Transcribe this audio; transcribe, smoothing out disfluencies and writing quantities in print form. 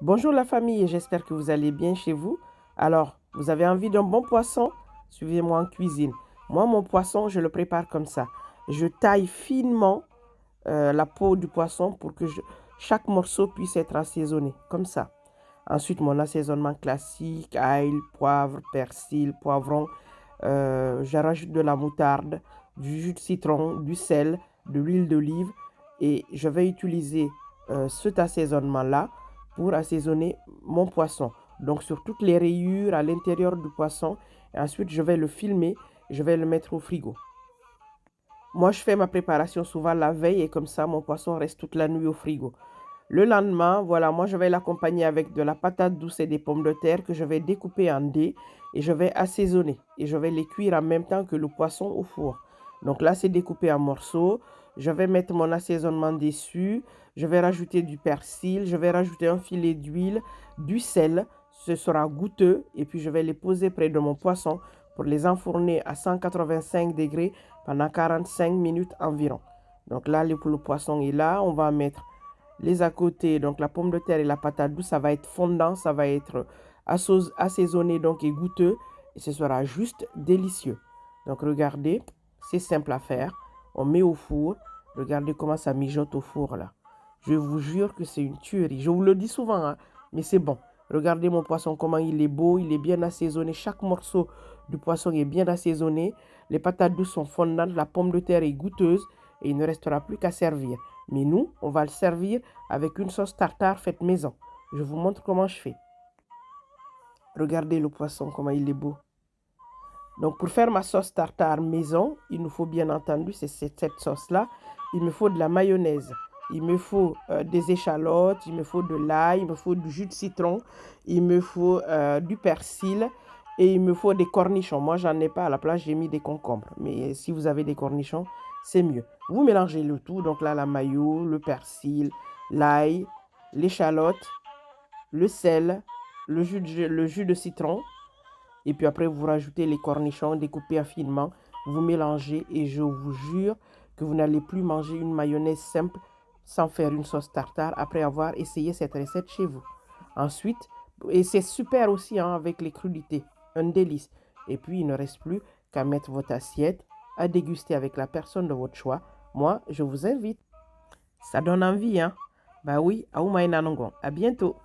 Bonjour la famille, j'espère que vous allez bien chez vous. Alors, vous avez envie d'un bon poisson? Suivez-moi en cuisine. Moi, mon poisson, je le prépare comme ça. Je taille finement la peau du poisson pour que chaque morceau puisse être assaisonné, comme ça. Ensuite, mon assaisonnement classique, ail, poivre, persil, poivron. Je rajoute de la moutarde, du jus de citron, du sel, de l'huile d'olive. Et je vais utiliser cet assaisonnement-là pour assaisonner mon poisson. Donc sur toutes les rayures à l'intérieur du poisson. Et ensuite, je vais le filmer. Je vais le mettre au frigo. Moi, je fais ma préparation souvent la veille et comme ça, mon poisson reste toute la nuit au frigo. Le lendemain, voilà, moi, je vais l'accompagner avec de la patate douce et des pommes de terre que je vais découper en dés et je vais assaisonner. Et je vais les cuire en même temps que le poisson au four. Donc là, c'est découpé en morceaux. Je vais mettre mon assaisonnement dessus. Je vais rajouter du persil. Je vais rajouter un filet d'huile, du sel. Ce sera goûteux. Et puis, je vais les poser près de mon poisson pour les enfourner à 185 degrés pendant 45 minutes environ. Donc là, le poisson est là. On va mettre les à côté, donc la pomme de terre et la patate douce, ça va être fondant, ça va être assaisonné donc et goûteux et ce sera juste délicieux. Donc regardez, c'est simple à faire. On met au four. Regardez comment ça mijote au four là. Je vous jure que c'est une tuerie. Je vous le dis souvent, hein, mais c'est bon. Regardez mon poisson, comment il est beau, il est bien assaisonné. Chaque morceau du poisson est bien assaisonné. Les patates douces sont fondantes, la pomme de terre est goûteuse et il ne restera plus qu'à servir. Mais nous, on va le servir avec une sauce tartare faite maison. Je vous montre comment je fais. Regardez le poisson, comment il est beau. Donc pour faire ma sauce tartare maison, il nous faut bien entendu, c'est cette sauce-là. Il me faut de la mayonnaise. Il me faut des échalotes, il me faut de l'ail, il me faut du jus de citron, il me faut du persil et il me faut des cornichons. Moi, j'en ai pas. À la place, j'ai mis des concombres. Mais si vous avez des cornichons, c'est mieux. Vous mélangez le tout. Donc là, la mayo, le persil, l'ail, l'échalote, le sel, le jus de citron. Et puis après, vous rajoutez les cornichons découpés finement. Vous mélangez et je vous jure que vous n'allez plus manger une mayonnaise simple sans faire une sauce tartare après avoir essayé cette recette chez vous. Ensuite, et c'est super aussi hein, avec les crudités, un délice. Et puis, il ne reste plus qu'à mettre votre assiette, à déguster avec la personne de votre choix. Moi, je vous invite. Ça donne envie, hein? Bah oui, à bientôt.